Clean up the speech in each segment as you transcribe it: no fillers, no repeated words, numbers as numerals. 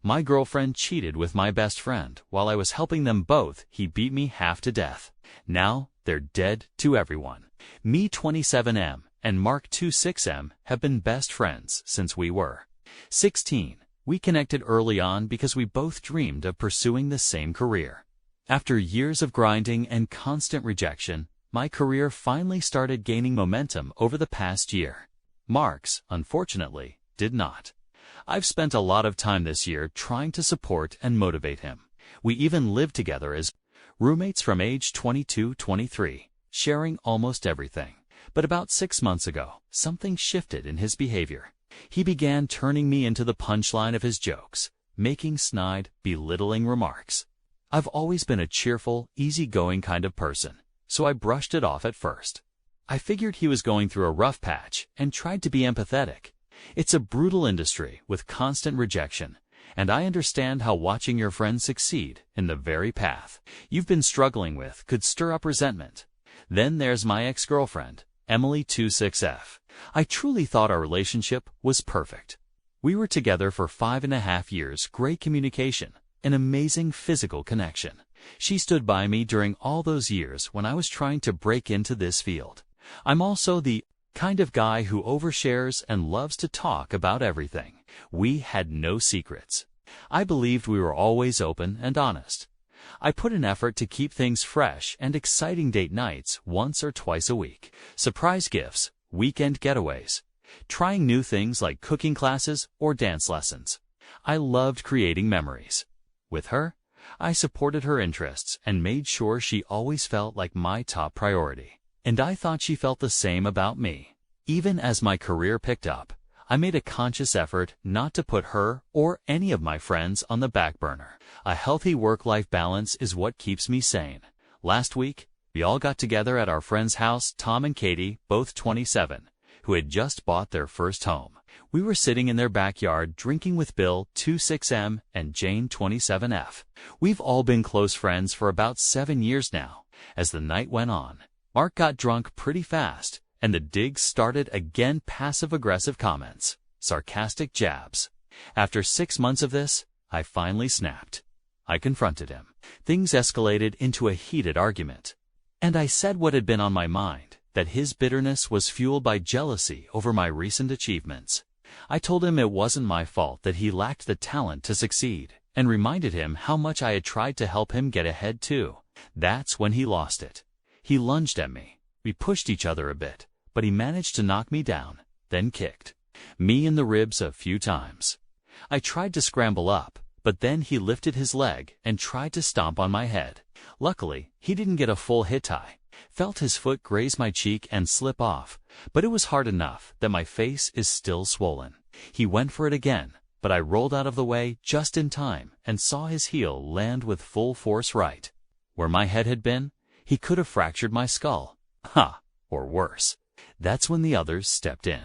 My girlfriend cheated with my best friend. While I was helping them both, he beat me half to death. Now, they're dead to everyone. Me 27M and Mark 26M have been best friends since we were 16. We connected early on because we both dreamed of pursuing the same career. After years of grinding and constant rejection, my career finally started gaining momentum over the past year. Mark's, unfortunately, did not. I've spent a lot of time this year trying to support and motivate him. We even lived together as roommates from age 22-23, sharing almost everything. But about 6 months ago, something shifted in his behavior. He began turning me into the punchline of his jokes, making snide, belittling remarks. I've always been a cheerful, easygoing kind of person, so I brushed it off at first. I figured he was going through a rough patch and tried to be empathetic. It's a brutal industry with constant rejection, and I understand how watching your friends succeed in the very path you've been struggling with could stir up resentment. Then there's my ex-girlfriend, Emily 26F. I truly thought our relationship was perfect. We were together for 5.5 years, great communication, an amazing physical connection. She stood by me during all those years when I was trying to break into this field. I'm also the kind of guy who overshares and loves to talk about everything. We had no secrets. I believed we were always open and honest. I put an effort to keep things fresh and exciting, date nights once or twice a week, surprise gifts, weekend getaways, trying new things like cooking classes or dance lessons. I loved creating memories. With her, I supported her interests and made sure she always felt like my top priority. And I thought she felt the same about me. Even as my career picked up, I made a conscious effort not to put her or any of my friends on the back burner. A healthy work-life balance is what keeps me sane. Last week, we all got together at our friend's house, Tom and Katie, both 27, who had just bought their first home. We were sitting in their backyard drinking with Bill, 26M, and Jane, 27F. We've all been close friends for about 7 years now. As the night went on, Mark got drunk pretty fast, and the digs started again, passive-aggressive comments, sarcastic jabs. After 6 months of this, I finally snapped. I confronted him. Things escalated into a heated argument. And I said what had been on my mind, that his bitterness was fueled by jealousy over my recent achievements. I told him it wasn't my fault that he lacked the talent to succeed, and reminded him how much I had tried to help him get ahead too. That's when he lost it. He lunged at me. We pushed each other a bit, but he managed to knock me down, then kicked me in the ribs a few times. I tried to scramble up, but then he lifted his leg and tried to stomp on my head. Luckily, he didn't get a full hit. I felt his foot graze my cheek and slip off, but it was hard enough that my face is still swollen. He went for it again, but I rolled out of the way just in time and saw his heel land with full force right where my head had been. He could have fractured my skull. Or worse. That's when the others stepped in.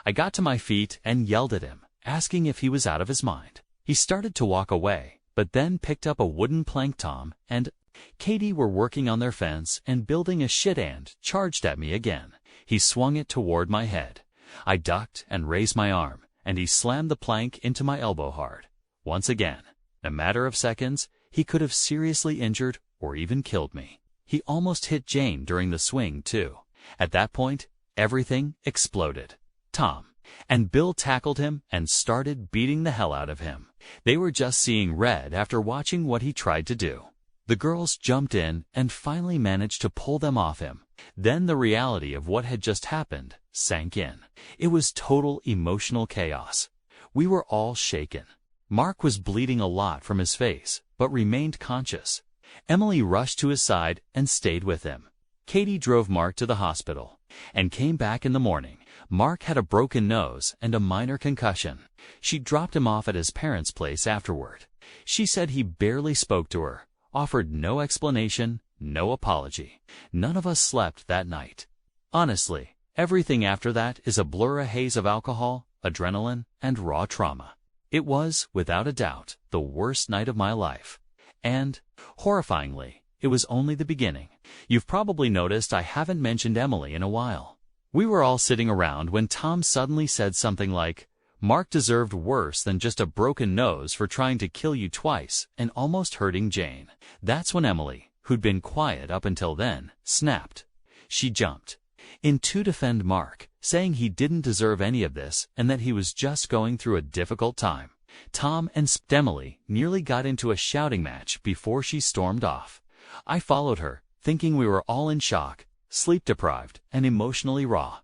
I got to my feet and yelled at him, asking if he was out of his mind. He started to walk away, but then picked up a wooden plank. Tom and Katie were working on their fence and building a shed and charged at me again. He swung it toward my head. I ducked and raised my arm, and he slammed the plank into my elbow hard. Once again, in a matter of seconds, he could have seriously injured or even killed me. He almost hit Jane during the swing, too. At that point, everything exploded. Tom and Bill tackled him and started beating the hell out of him. They were just seeing red after watching what he tried to do. The girls jumped in and finally managed to pull them off him. Then the reality of what had just happened sank in. It was total emotional chaos. We were all shaken. Mark was bleeding a lot from his face, but remained conscious. Emily rushed to his side and stayed with him. Katie drove Mark to the hospital and came back in the morning. Mark had a broken nose and a minor concussion. She dropped him off at his parents' place afterward. She said he barely spoke to her, offered no explanation, no apology. None of us slept that night. Honestly, everything after that is a blur, a haze of alcohol, adrenaline, and raw trauma. It was, without a doubt, the worst night of my life. And, horrifyingly, it was only the beginning. You've probably noticed I haven't mentioned Emily in a while. We were all sitting around when Tom suddenly said something like, Mark deserved worse than just a broken nose for trying to kill you twice and almost hurting Jane. That's when Emily, who'd been quiet up until then, snapped. She jumped in to defend Mark, saying he didn't deserve any of this and that he was just going through a difficult time. Tom and Emily nearly got into a shouting match before she stormed off. I followed her, thinking we were all in shock, sleep-deprived, and emotionally raw.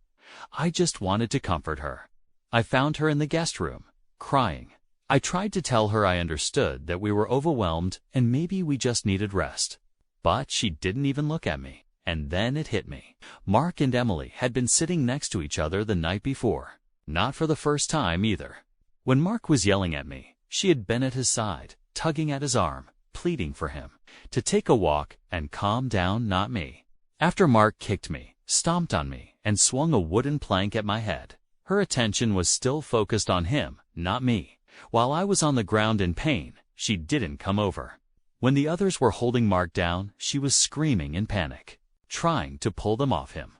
I just wanted to comfort her. I found her in the guest room, crying. I tried to tell her I understood that we were overwhelmed and maybe we just needed rest. But she didn't even look at me. And then it hit me. Mark and Emily had been sitting next to each other the night before. Not for the first time either. When Mark was yelling at me, she had been at his side, tugging at his arm, pleading for him to take a walk and calm down, not me. After Mark kicked me, stomped on me, and swung a wooden plank at my head, her attention was still focused on him, not me. While I was on the ground in pain, she didn't come over. When the others were holding Mark down, she was screaming in panic, trying to pull them off him.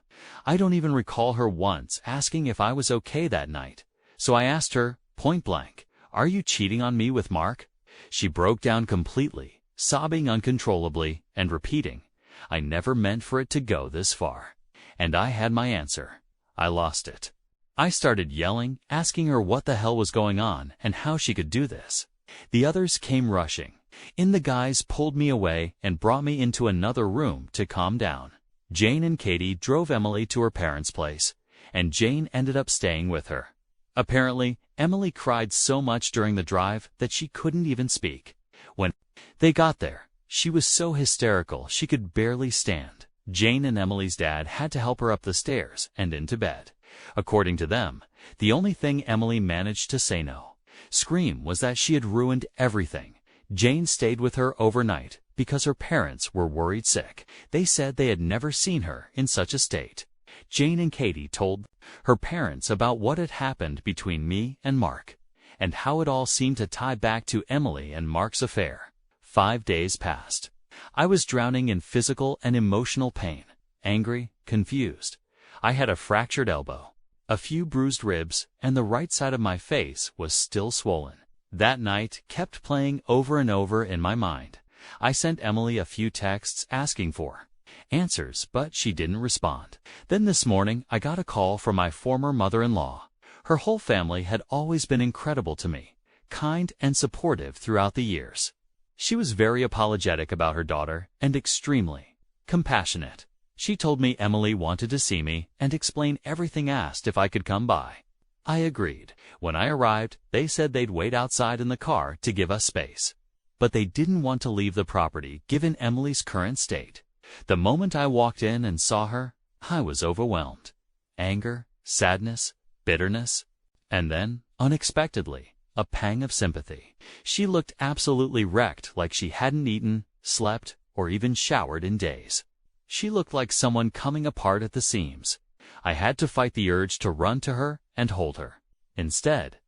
I don't even recall her once asking if I was okay that night. So I asked her, point blank, "Are you cheating on me with Mark?" She broke down completely, sobbing uncontrollably and repeating, "I never meant for it to go this far." And I had my answer. I lost it. I started yelling, asking her what the hell was going on and how she could do this. The others came rushing in. The guys pulled me away and brought me into another room to calm down. Jane and Katie drove Emily to her parents' place, and Jane ended up staying with her. Apparently, Emily cried so much during the drive that she couldn't even speak. When they got there, she was so hysterical she could barely stand. Jane and Emily's dad had to help her up the stairs and into bed. According to them, the only thing Emily managed to say no scream was that she had ruined everything. Jane stayed with her overnight because her parents were worried sick. They said they had never seen her in such a state. Jane and Katie told her parents about what had happened between me and Mark, and how it all seemed to tie back to Emily and Mark's affair. 5 days passed. I was drowning in physical and emotional pain, angry, confused. I had a fractured elbow, a few bruised ribs, and the right side of my face was still swollen. That night kept playing over and over in my mind. I sent Emily a few texts asking for answers, but she didn't respond. Then this morning, I got a call from my former mother-in-law. Her whole family had always been incredible to me, kind and supportive throughout the years. She was very apologetic about her daughter and extremely compassionate. She told me Emily wanted to see me and explain everything, asked if I could come by. I agreed. When I arrived, they said they'd wait outside in the car to give us space. But they didn't want to leave the property given Emily's current state. The moment I walked in and saw her, I was overwhelmed. Anger, sadness, bitterness, and then, unexpectedly, a pang of sympathy. She looked absolutely wrecked, like she hadn't eaten, slept, or even showered in days. She looked like someone coming apart at the seams. I had to fight the urge to run to her and hold her. Instead,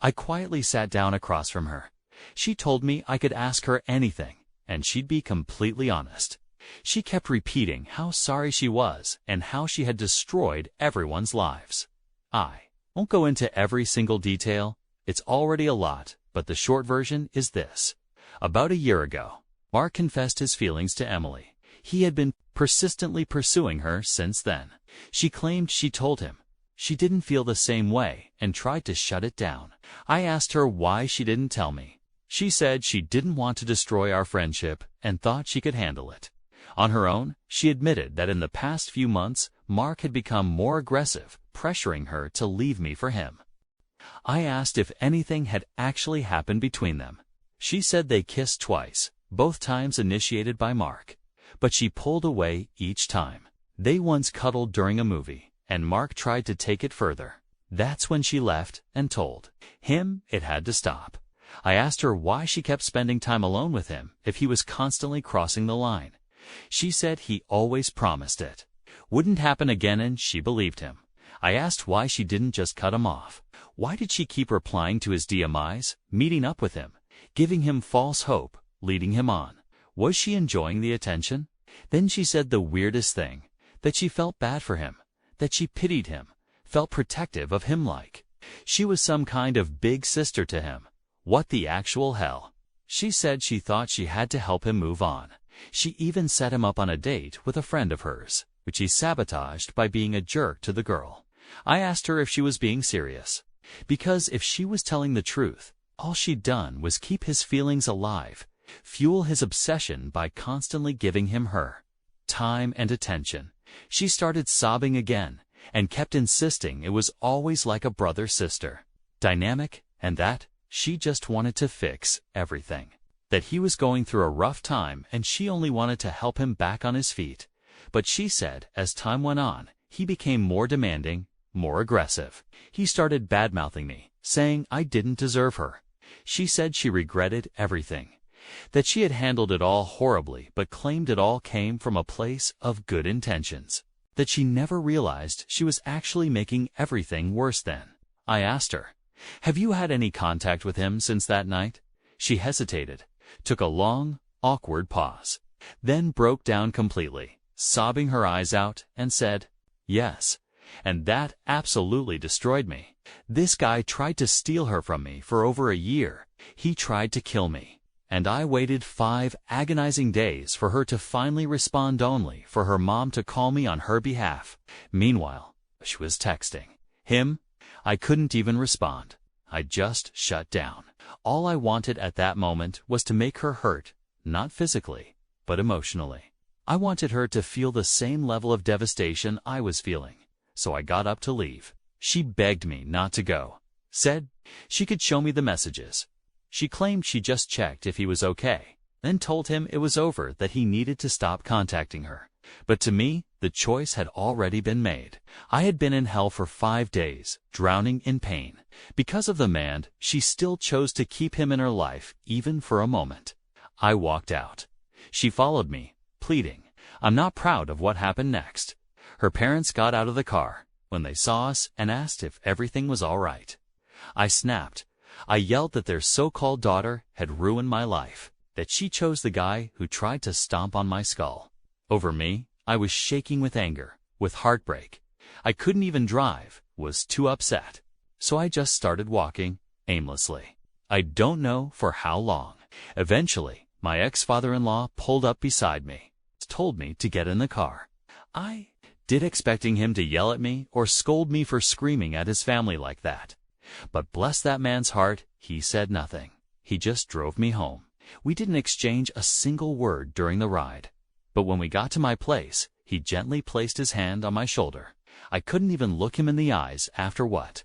I quietly sat down across from her. She told me I could ask her anything, and she'd be completely honest. She kept repeating how sorry she was and how she had destroyed everyone's lives. I won't go into every single detail. It's already a lot, but the short version is this. About a year ago, Mark confessed his feelings to Emily. He had been persistently pursuing her since then. She claimed she told him she didn't feel the same way and tried to shut it down. I asked her why she didn't tell me. She said she didn't want to destroy our friendship and thought she could handle it. On her own, she admitted that in the past few months, Mark had become more aggressive, pressuring her to leave me for him. I asked if anything had actually happened between them. She said they kissed twice, both times initiated by Mark, but she pulled away each time. They once cuddled during a movie, and Mark tried to take it further. That's when she left and told him it had to stop. I asked her why she kept spending time alone with him if he was constantly crossing the line. She said he always promised it wouldn't happen again, and she believed him. I asked why she didn't just cut him off. Why did she keep replying to his DMs, meeting up with him, giving him false hope, leading him on? Was she enjoying the attention? Then she said the weirdest thing, that she felt bad for him, that she pitied him, felt protective of him, like She was some kind of big sister to him. What the actual hell? She said she thought she had to help him move on. She even set him up on a date with a friend of hers, which he sabotaged by being a jerk to the girl. I asked her if she was being serious, because if she was telling the truth, all she'd done was keep his feelings alive, fuel his obsession by constantly giving him her time and attention. She started sobbing again and kept insisting it was always like a brother-sister dynamic, and that she just wanted to fix everything. That he was going through a rough time and she only wanted to help him back on his feet. But she said as time went on, he became more demanding, more aggressive. He started bad-mouthing me, saying I didn't deserve her. She said she regretted everything, that she had handled it all horribly, but claimed it all came from a place of good intentions, that she never realized she was actually making everything worse then. I asked her, "Have you had any contact with him since that night?" She hesitated, took a long, awkward pause, then broke down completely, sobbing her eyes out, and said, "Yes." And that absolutely destroyed me. This guy tried to steal her from me for over a year. He tried to kill me. And I waited 5 agonizing days for her to finally respond, only for her mom to call me on her behalf. Meanwhile, she was texting him. I couldn't even respond. I just shut down. All I wanted at that moment was to make her hurt, not physically, but emotionally. I wanted her to feel the same level of devastation I was feeling. So I got up to leave. She begged me not to go, said she could show me the messages. She claimed she just checked if he was okay, then told him it was over, that he needed to stop contacting her. But to me, the choice had already been made. I had been in hell for 5 days, drowning in pain. Because of the man, she still chose to keep him in her life, even for a moment. I walked out. She followed me, pleading. I'm not proud of what happened next. Her parents got out of the car when they saw us and asked if everything was all right. I snapped. I yelled that their so-called daughter had ruined my life, that she chose the guy who tried to stomp on my skull. Over me, I was shaking with anger, with heartbreak. I couldn't even drive, was too upset. So I just started walking, aimlessly. I don't know for how long. Eventually, my ex-father-in-law pulled up beside me, told me to get in the car. I did, expecting him to yell at me or scold me for screaming at his family like that. But bless that man's heart, he said nothing. He just drove me home. We didn't exchange a single word during the ride. But when we got to my place, he gently placed his hand on my shoulder. I couldn't even look him in the eyes after what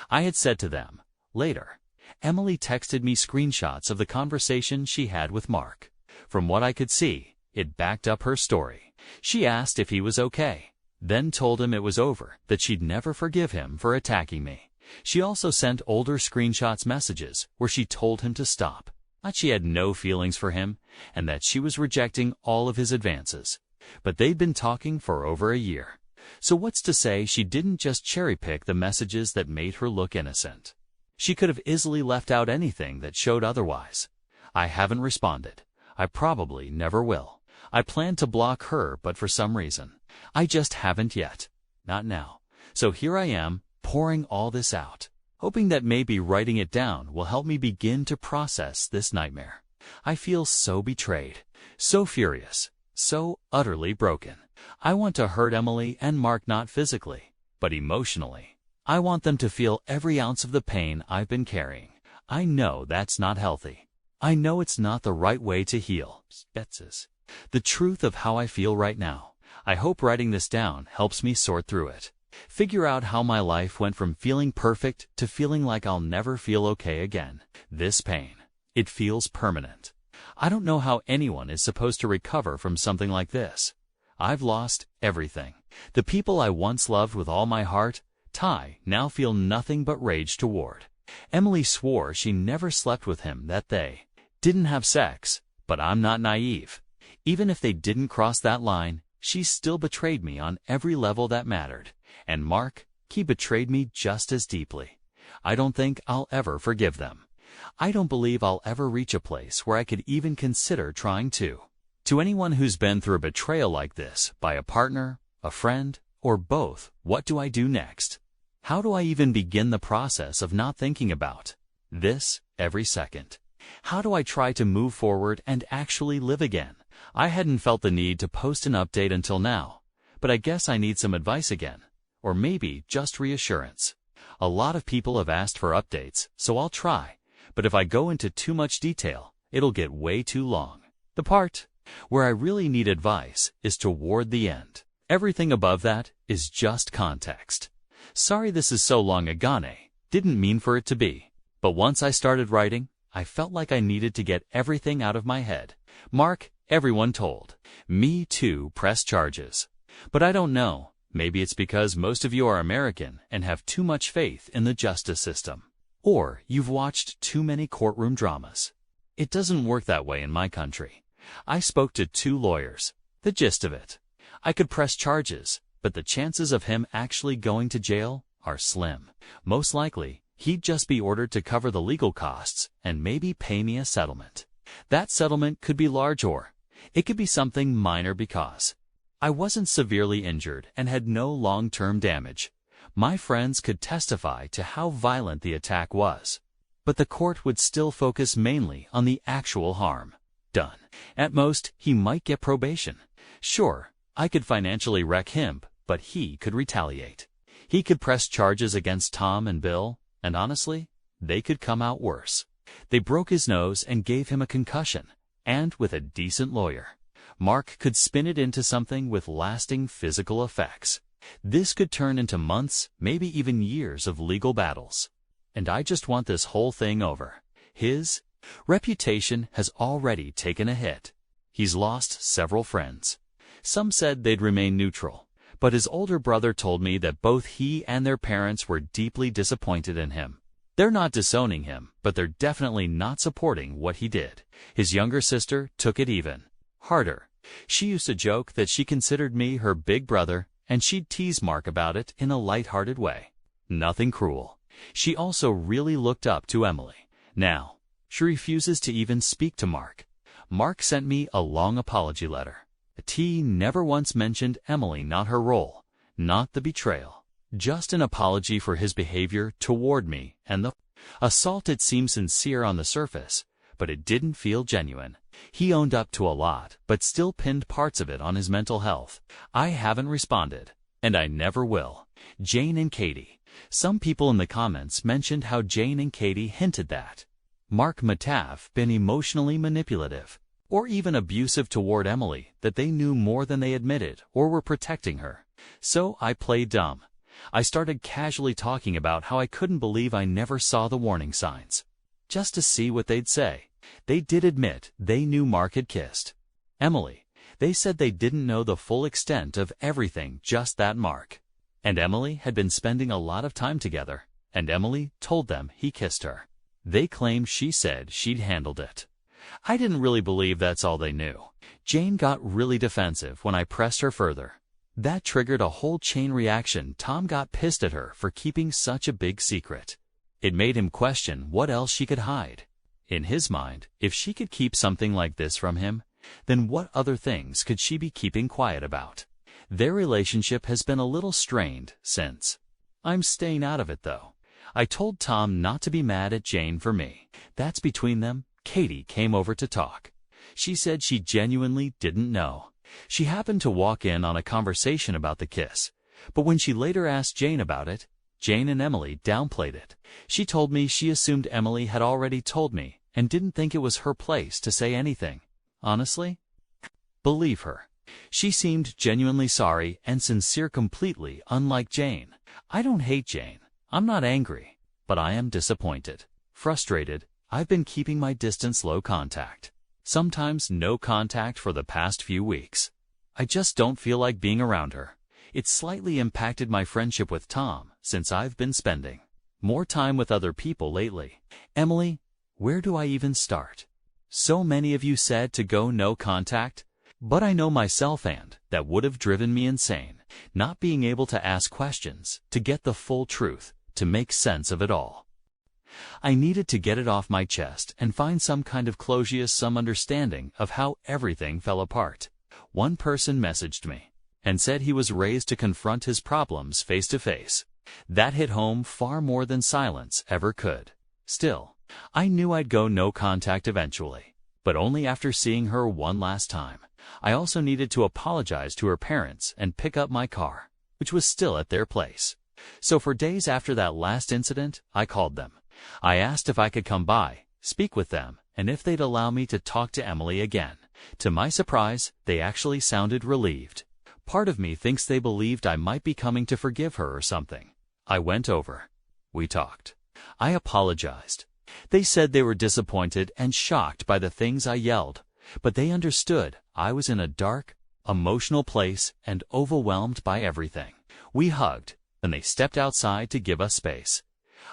I had said to them. Later, Emily texted me screenshots of the conversation she had with Mark. From what I could see, it backed up her story. She asked if he was okay, then told him it was over, that she'd never forgive him for attacking me. She also sent older screenshots messages where she told him to stop, that she had no feelings for him, and that she was rejecting all of his advances. But they'd been talking for over a year. So what's to say she didn't just cherry-pick the messages that made her look innocent? She could have easily left out anything that showed otherwise. I haven't responded. I probably never will. I planned to block her, but for some reason, I just haven't yet. Not now. So here I am, pouring all this out, hoping that maybe writing it down will help me begin to process this nightmare. I feel so betrayed, so furious, so utterly broken. I want to hurt Emily and Mark, not physically, but emotionally. I want them to feel every ounce of the pain I've been carrying. I know that's not healthy. I know it's not the right way to heal. The truth of how I feel right now. I hope writing this down helps me sort through it. Figure out how my life went from feeling perfect to feeling like I'll never feel okay again. This pain, it feels permanent. I don't know how anyone is supposed to recover from something like this. I've lost everything. The people I once loved with all my heart, now feel nothing but rage toward. Emily swore she never slept with him, that they didn't have sex, but I'm not naive. Even if they didn't cross that line, she still betrayed me on every level that mattered. And Mark, he betrayed me just as deeply. I don't think I'll ever forgive them. I don't believe I'll ever reach a place where I could even consider trying to. To anyone who's been through a betrayal like this, by a partner, a friend, or both, what do I do next? How do I even begin the process of not thinking about this every second? How do I try to move forward and actually live again? I hadn't felt the need to post an update until now, but I guess I need some advice again, or maybe just reassurance. A lot of people have asked for updates, so I'll try, but if I go into too much detail, it'll get way too long. The part where I really need advice is toward the end. Everything above that is just context. Sorry this is so long agone, didn't mean for it to be. But once I started writing, I felt like I needed to get everything out of my head. Mark, everyone told. Me too, press charges. But I don't know, maybe it's because most of you are American and have too much faith in the justice system. Or you've watched too many courtroom dramas. It doesn't work that way in my country. I spoke to 2 lawyers. The gist of it: I could press charges, but the chances of him actually going to jail are slim. Most likely, he'd just be ordered to cover the legal costs and maybe pay me a settlement. That settlement could be large, or it could be something minor because I wasn't severely injured and had no long-term damage. My friends could testify to how violent the attack was, but the court would still focus mainly on the actual harm done. At most, he might get probation. Sure, I could financially wreck him, but he could retaliate. He could press charges against Tom and Bill, and honestly, they could come out worse. They broke his nose and gave him a concussion, and with a decent lawyer, Mark could spin it into something with lasting physical effects. This could turn into months, maybe even years of legal battles. And I just want this whole thing over. His reputation has already taken a hit. He's lost several friends. Some said they'd remain neutral, but his older brother told me that both he and their parents were deeply disappointed in him. They're not disowning him, but they're definitely not supporting what he did. His younger sister took it even harder. She used to joke that she considered me her big brother, and she'd tease Mark about it in a light-hearted way. Nothing cruel. She also really looked up to Emily. Now, she refuses to even speak to Mark. Mark sent me a long apology letter. T never once mentioned Emily, not her role, not the betrayal. Just an apology for his behavior toward me and the assault. It seemed sincere on the surface, but it didn't feel genuine. He owned up to a lot, but still pinned parts of it on his mental health. I haven't responded, and I never will. Jane and Katie. Some people in the comments mentioned how Jane and Katie hinted that Mark might have been emotionally manipulative or even abusive toward Emily, that they knew more than they admitted or were protecting her. So I played dumb. I started casually talking about how I couldn't believe I never saw the warning signs, just to see what they'd say. They did admit they knew Mark had kissed Emily. They said they didn't know the full extent of everything, just that Mark and Emily had been spending a lot of time together, and Emily told them he kissed her. They claimed she said she'd handled it. I didn't really believe that's all they knew. Jane got really defensive when I pressed her further. That triggered a whole chain reaction. Tom got pissed at her for keeping such a big secret. It made him question what else she could hide. In his mind, if she could keep something like this from him, then what other things could she be keeping quiet about? Their relationship has been a little strained since. I'm staying out of it, though. I told Tom not to be mad at Jane for me. That's between them. Katie came over to talk. She said she genuinely didn't know. She happened to walk in on a conversation about the kiss, but when she later asked Jane about it, Jane and Emily downplayed it. She told me she assumed Emily had already told me and didn't think it was her place to say anything. Honestly, believe her. She seemed genuinely sorry and sincere, completely unlike Jane. I don't hate Jane. I'm not angry, but I am disappointed. Frustrated, I've been keeping my distance, low contact. Sometimes no contact for the past few weeks. I just don't feel like being around her. It's slightly impacted my friendship with Tom since I've been spending more time with other people lately. Emily, where do I even start? So many of you said to go no contact, but I know myself, and that would have driven me insane. Not being able to ask questions, to get the full truth, to make sense of it all. I needed to get it off my chest and find some kind of closure, some understanding of how everything fell apart. One person messaged me and said he was raised to confront his problems face to face. That hit home far more than silence ever could. Still, I knew I'd go no contact eventually, but only after seeing her one last time. I also needed to apologize to her parents and pick up my car, which was still at their place. So for days after that last incident, I called them. I asked if I could come by, speak with them, and if they'd allow me to talk to Emily again. To my surprise, they actually sounded relieved. Part of me thinks they believed I might be coming to forgive her or something. I went over. We talked. I apologized. They said they were disappointed and shocked by the things I yelled, but they understood I was in a dark, emotional place and overwhelmed by everything. We hugged, and they stepped outside to give us space.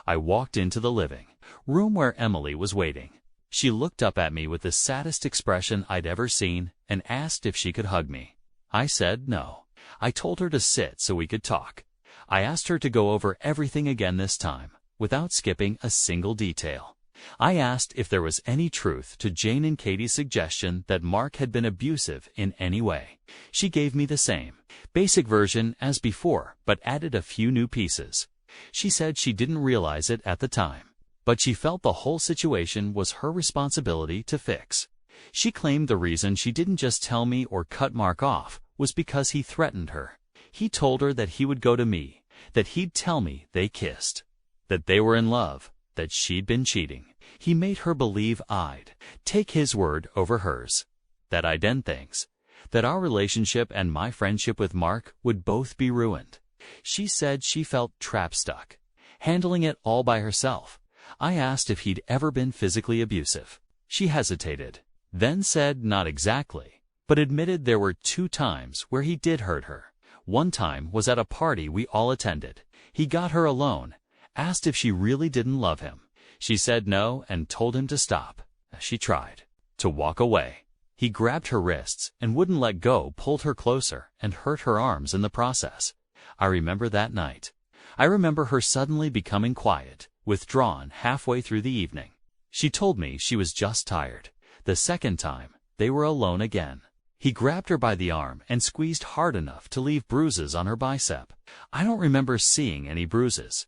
I walked into the living room where Emily was waiting. She looked up at me with the saddest expression I'd ever seen and asked if she could hug me. I said no. I told her to sit so we could talk. I asked her to go over everything again this time, without skipping a single detail. I asked if there was any truth to Jane and Katie's suggestion that Mark had been abusive in any way. She gave me the same, basic version as before, but added a few new pieces. She said she didn't realize it at the time, but she felt the whole situation was her responsibility to fix. She claimed the reason she didn't just tell me or cut Mark off was because he threatened her. He told her that he would go to me, that he'd tell me they kissed, that they were in love, that she'd been cheating. He made her believe I'd take his word over hers, that I'd end things, that our relationship and my friendship with Mark would both be ruined. She said she felt trap-stuck, handling it all by herself. I asked if he'd ever been physically abusive. She hesitated, then said not exactly, but admitted there were 2 times where he did hurt her. One time was at a party we all attended. He got her alone, asked if she really didn't love him. She said no and told him to stop. She tried to walk away. He grabbed her wrists and wouldn't let go, pulled her closer, and hurt her arms in the process. I remember that night. I remember her suddenly becoming quiet, withdrawn halfway through the evening. She told me she was just tired. The second time, they were alone again. He grabbed her by the arm and squeezed hard enough to leave bruises on her bicep. I don't remember seeing any bruises.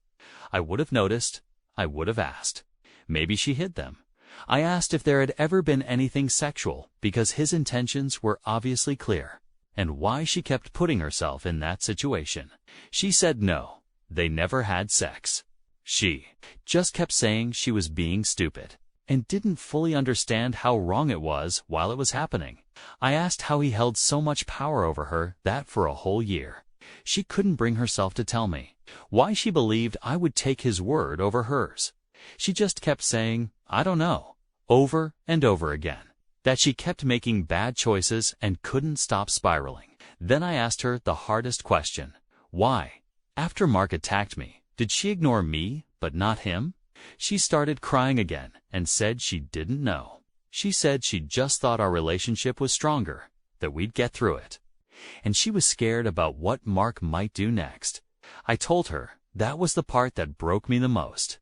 I would have noticed. I would have asked. Maybe she hid them. I asked if there had ever been anything sexual because his intentions were obviously clear, and why she kept putting herself in that situation. She said no, they never had sex. She just kept saying she was being stupid and didn't fully understand how wrong it was while it was happening. I asked how he held so much power over her that for a whole year. She couldn't bring herself to tell me why she believed I would take his word over hers. She just kept saying, I don't know, over and over again, that she kept making bad choices and couldn't stop spiraling. Then I asked her the hardest question. Why? After Mark attacked me, did she ignore me but not him? She started crying again and said she didn't know. She said she just thought our relationship was stronger, that we'd get through it. And she was scared about what Mark might do next. I told her that was the part that broke me the most.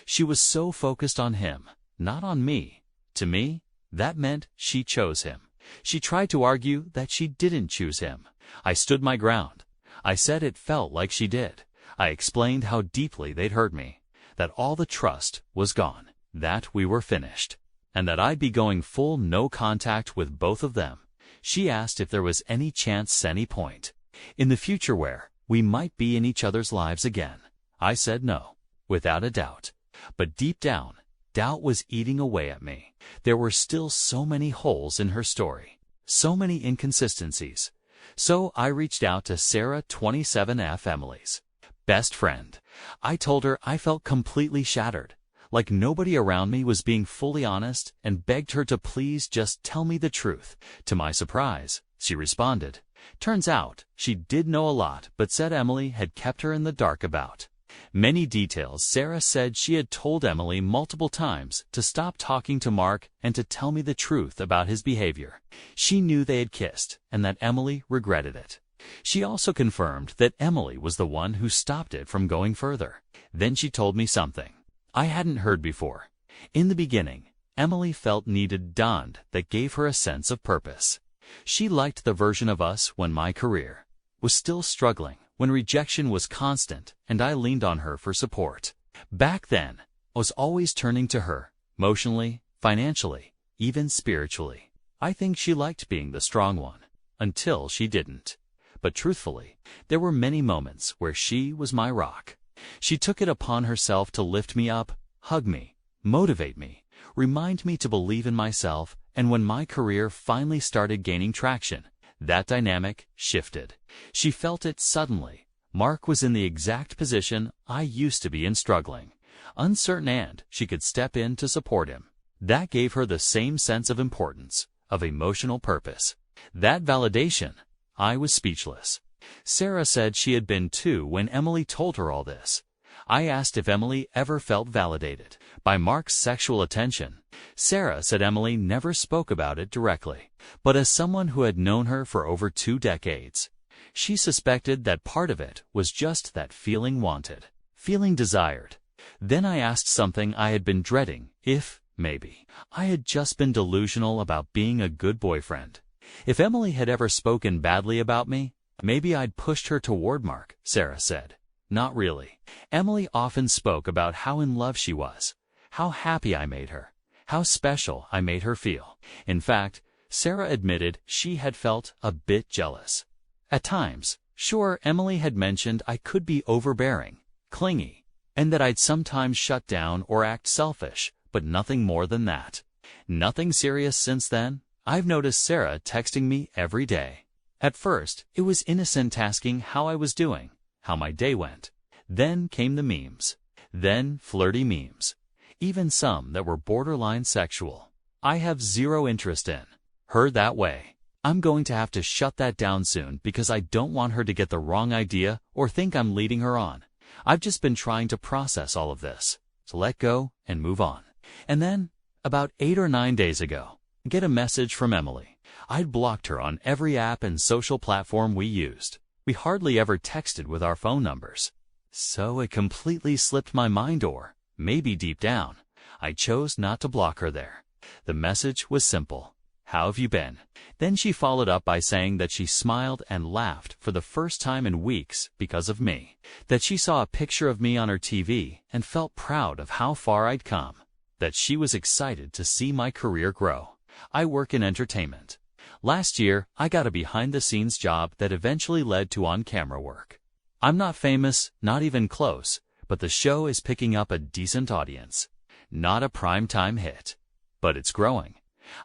She was so focused on him, not on me. To me, that meant she chose him. She tried to argue that she didn't choose him. I stood my ground. I said it felt like she did. I explained how deeply they'd hurt me, that all the trust was gone, that we were finished, and that I'd be going full no contact with both of them. She asked if there was any chance, any point, in the future where we might be in each other's lives again. I said no, without a doubt. But deep down, doubt was eating away at me. There were still so many holes in her story, so many inconsistencies. So I reached out to Sarah, 27F, Emily's best friend. I told her I felt completely shattered, like nobody around me was being fully honest, and begged her to please just tell me the truth. To my surprise, she responded. Turns out, she did know a lot, but said Emily had kept her in the dark about many details. Sarah said she had told Emily multiple times to stop talking to Mark and to tell me the truth about his behavior. She knew they had kissed and that Emily regretted it. She also confirmed that Emily was the one who stopped it from going further. Then she told me something I hadn't heard before. In the beginning, Emily felt needed done that gave her a sense of purpose. She liked the version of us when my career was still struggling, when rejection was constant and I leaned on her for support. Back then, I was always turning to her, emotionally, financially, even spiritually. I think she liked being the strong one, until she didn't. But truthfully, there were many moments where she was my rock. She took it upon herself to lift me up, hug me, motivate me, remind me to believe in myself, and when my career finally started gaining traction, that dynamic shifted. She felt it suddenly. Mark was in the exact position I used to be in, struggling, uncertain, and she could step in to support him. That gave her the same sense of importance, of emotional purpose. That validation, I was speechless. Sarah said she had been too when Emily told her all this. I asked if Emily ever felt validated by Mark's sexual attention. Sarah said Emily never spoke about it directly, but as someone who had known her for over 2 decades, she suspected that part of it was just that feeling wanted, feeling desired. Then I asked something I had been dreading, if, maybe, I had just been delusional about being a good boyfriend. If Emily had ever spoken badly about me, maybe I'd pushed her toward Mark, Sarah said. Not really. Emily often spoke about how in love she was, how happy I made her, how special I made her feel. In fact, Sarah admitted she had felt a bit jealous. At times, sure, Emily had mentioned I could be overbearing, clingy, and that I'd sometimes shut down or act selfish, but nothing more than that. Nothing serious since then. I've noticed Sarah texting me every day. At first, it was innocent, asking how I was doing, how my day went. Then came the memes. Then flirty memes. Even some that were borderline sexual. I have zero interest in her that way. I'm going to have to shut that down soon because I don't want her to get the wrong idea or think I'm leading her on. I've just been trying to process all of this, to let go and move on. And then, about 8 or 9 days ago, get a message from Emily. I'd blocked her on every app and social platform we used. We hardly ever texted with our phone numbers. So it completely slipped my mind, or maybe deep down, I chose not to block her there. The message was simple. How have you been? Then she followed up by saying that she smiled and laughed for the first time in weeks because of me, that she saw a picture of me on her TV and felt proud of how far I'd come, that she was excited to see my career grow. I work in entertainment. Last year, I got a behind-the-scenes job that eventually led to on-camera work. I'm not famous, not even close, but the show is picking up a decent audience. Not a prime-time hit, but it's growing.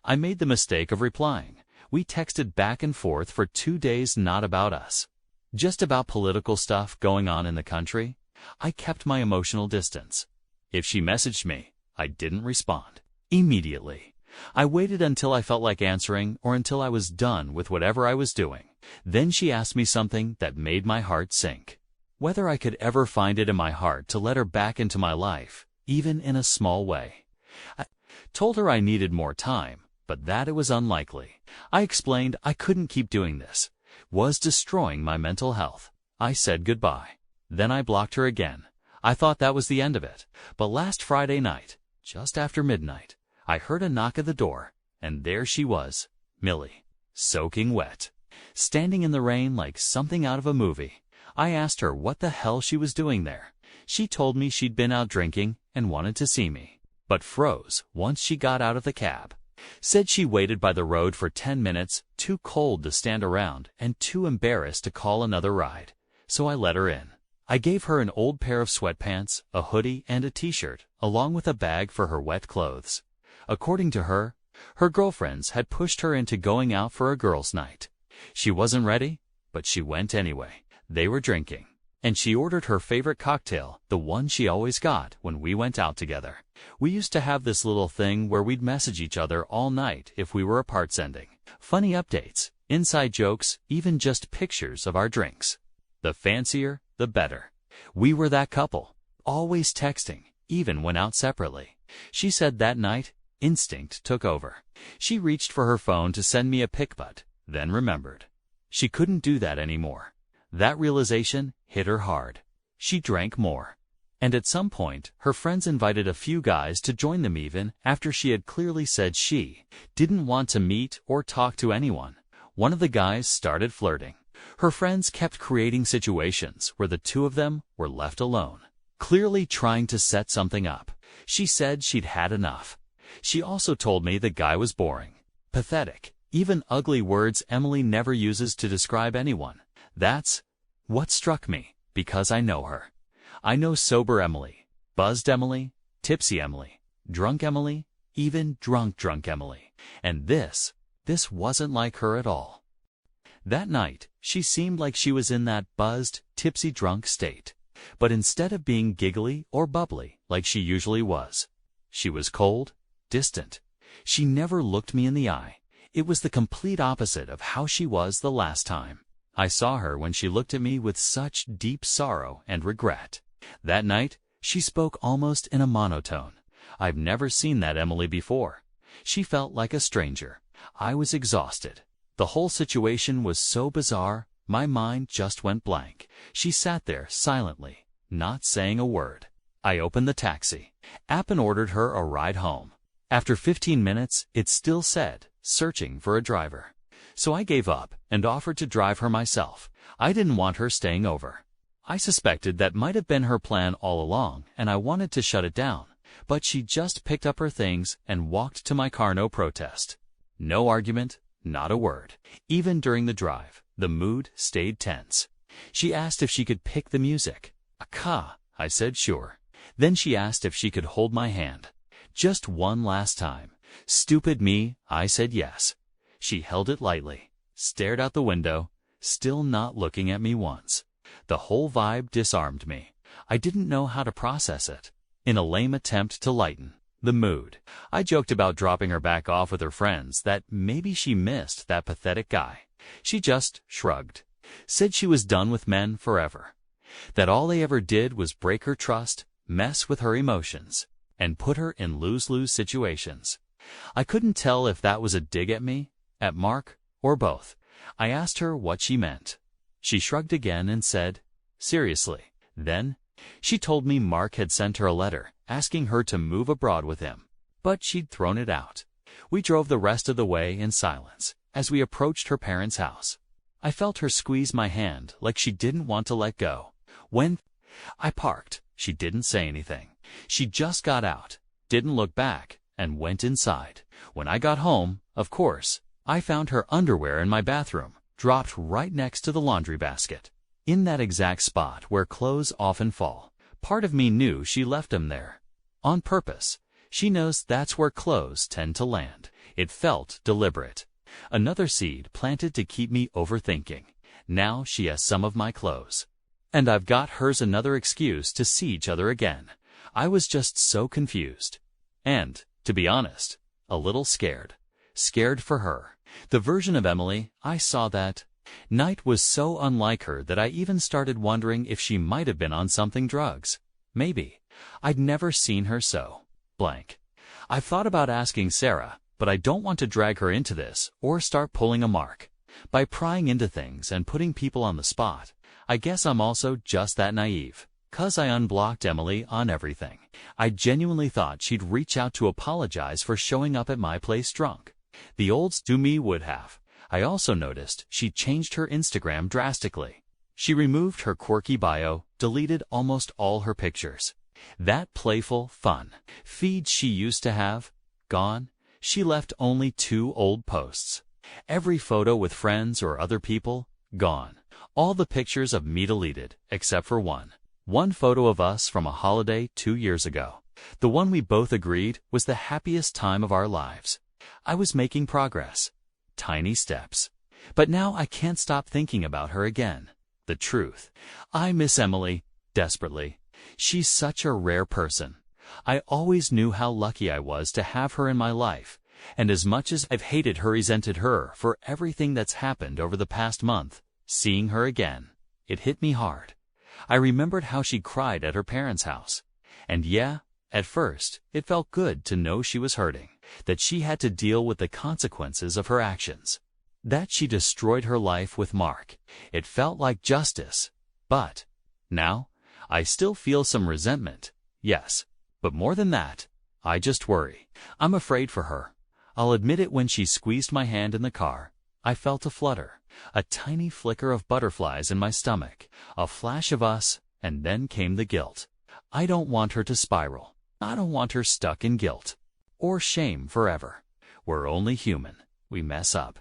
I made the mistake of replying. We texted back and forth for 2 days, not about us, just about political stuff going on in the country. I kept my emotional distance. If she messaged me, I didn't respond immediately. I waited until I felt like answering or until I was done with whatever I was doing. Then she asked me something that made my heart sink. Whether I could ever find it in my heart to let her back into my life, even in a small way. I told her I needed more time, but that it was unlikely. I explained I couldn't keep doing this. It was destroying my mental health. I said goodbye. Then I blocked her again. I thought that was the end of it. But last Friday night, just after midnight, I heard a knock at the door, and there she was, Millie, soaking wet, standing in the rain like something out of a movie. I asked her what the hell she was doing there. She told me she'd been out drinking and wanted to see me, but froze once she got out of the cab. Said she waited by the road for 10 minutes, too cold to stand around and too embarrassed to call another ride. So I let her in. I gave her an old pair of sweatpants, a hoodie, and a t-shirt, along with a bag for her wet clothes. According to her, her girlfriends had pushed her into going out for a girls' night. She wasn't ready, but she went anyway. They were drinking, and she ordered her favorite cocktail, the one she always got when we went out together. We used to have this little thing where we'd message each other all night if we were apart, sending funny updates, inside jokes, even just pictures of our drinks. The fancier, the better. We were that couple, always texting, even when out separately. She said that night, instinct took over. She reached for her phone to send me a pic, but then remembered. She couldn't do that anymore. That realization hit her hard. She drank more. And at some point, her friends invited a few guys to join them even after she had clearly said she didn't want to meet or talk to anyone. One of the guys started flirting. Her friends kept creating situations where the two of them were left alone, clearly trying to set something up. She said she'd had enough. She also told me the guy was boring, pathetic, even ugly words Emily never uses to describe anyone. That's what struck me, because I know her. I know sober Emily, buzzed Emily, tipsy Emily, drunk Emily, even drunk Emily. And this wasn't like her at all. That night, she seemed like she was in that buzzed, tipsy drunk state. But instead of being giggly or bubbly like she usually was, she was cold, distant. She never looked me in the eye. It was the complete opposite of how she was the last time I saw her, when she looked at me with such deep sorrow and regret. That night, she spoke almost in a monotone. I've never seen that Emily before. She felt like a stranger. I was exhausted. The whole situation was so bizarre, my mind just went blank. She sat there silently, not saying a word. I opened the taxi app and ordered her a ride home. After 15 minutes, it still said, searching for a driver. So I gave up and offered to drive her myself. I didn't want her staying over. I suspected that might have been her plan all along, and I wanted to shut it down. But she just picked up her things and walked to my car, no protest. No argument, not a word. Even during the drive, the mood stayed tense. She asked if she could pick the music. I said sure. Then she asked if she could hold my hand. Just one last time. Stupid me, I said yes. She held it lightly, stared out the window, still not looking at me once. The whole vibe disarmed me. I didn't know how to process it. In a lame attempt to lighten the mood, I joked about dropping her back off with her friends, that maybe she missed that pathetic guy. She just shrugged, said she was done with men forever, that all they ever did was break her trust, mess with her emotions, and put her in lose-lose situations. I couldn't tell if that was a dig at me, at Mark, or both. I asked her what she meant. She shrugged again and said, seriously. Then she told me Mark had sent her a letter asking her to move abroad with him, but she'd thrown it out. We drove the rest of the way in silence. As we approached her parents' house, I felt her squeeze my hand like she didn't want to let go. When I parked, she didn't say anything. She just got out, didn't look back, and went inside. When I got home, of course, I found her underwear in my bathroom, dropped right next to the laundry basket, in that exact spot where clothes often fall. Part of me knew she left them there on purpose. She knows that's where clothes tend to land. It felt deliberate. Another seed planted to keep me overthinking. Now she has some of my clothes, and I've got hers, another excuse to see each other again. I was just so confused. And, to be honest, a little scared. Scared for her. The version of Emily I saw that night was so unlike her that I even started wondering if she might have been on something, drugs. Maybe. I'd never seen her so blank. I've thought about asking Sarah, but I don't want to drag her into this or start pulling a Mark by prying into things and putting people on the spot. I guess I'm also just that naive, 'cause I unblocked Emily on everything. I genuinely thought she'd reach out to apologize for showing up at my place drunk. The old Stu me would have. I also noticed she changed her Instagram drastically. She removed her quirky bio, deleted almost all her pictures. That playful, fun feed she used to have, gone. She left only 2 old posts. Every photo with friends or other people, gone. All the pictures of me deleted, except for one. One photo of us from a holiday 2 years ago. The one we both agreed was the happiest time of our lives. I was making progress. Tiny steps. But now I can't stop thinking about her again. The truth. I miss Emily desperately. She's such a rare person. I always knew how lucky I was to have her in my life, and as much as I've hated her, resented her for everything that's happened over the past month, seeing her again, it hit me hard. I remembered how she cried at her parents' house. And yeah, at first, it felt good to know she was hurting, that she had to deal with the consequences of her actions, that she destroyed her life with Mark. It felt like justice. But now, I still feel some resentment, yes. But more than that, I just worry. I'm afraid for her. I'll admit it when she squeezed my hand in the car. I felt a flutter, a tiny flicker of butterflies in my stomach, a flash of us, and then came the guilt. I don't want her to spiral. I don't want her stuck in guilt or shame forever. We're only human. We mess up.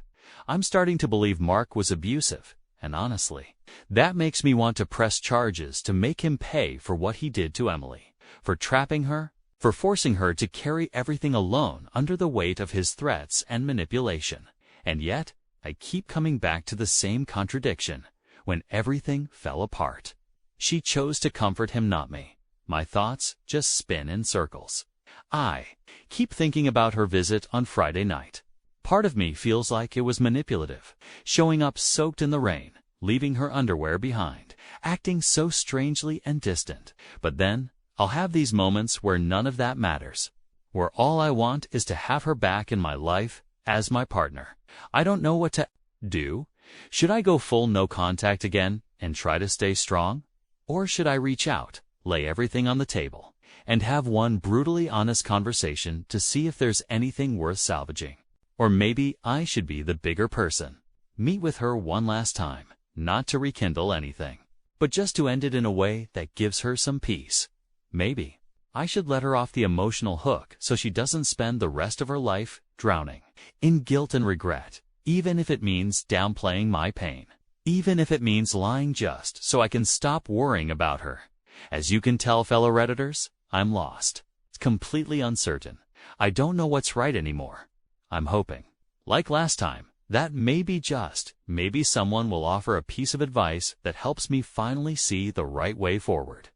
I'm starting to believe Mark was abusive, and honestly, that makes me want to press charges to make him pay for what he did to Emily, for trapping her, for forcing her to carry everything alone under the weight of his threats and manipulation. And yet, I keep coming back to the same contradiction. When everything fell apart, she chose to comfort him, not me. My thoughts just spin in circles. I keep thinking about her visit on Friday night. Part of me feels like it was manipulative, showing up soaked in the rain, leaving her underwear behind, acting so strangely and distant. But then, I'll have these moments where none of that matters, where all I want is to have her back in my life as my partner. I don't know what to do. Should I go full no contact again and try to stay strong? Or should I reach out, lay everything on the table, and have one brutally honest conversation to see if there's anything worth salvaging? Or maybe I should be the bigger person. Meet with her one last time, not to rekindle anything, but just to end it in a way that gives her some peace. Maybe I should let her off the emotional hook so she doesn't spend the rest of her life drowning in guilt and regret, even if it means downplaying my pain, even if it means lying just so I can stop worrying about her. As you can tell, fellow Redditors, I'm lost. It's completely uncertain. I don't know what's right anymore. I'm hoping, like last time, that maybe someone will offer a piece of advice that helps me finally see the right way forward.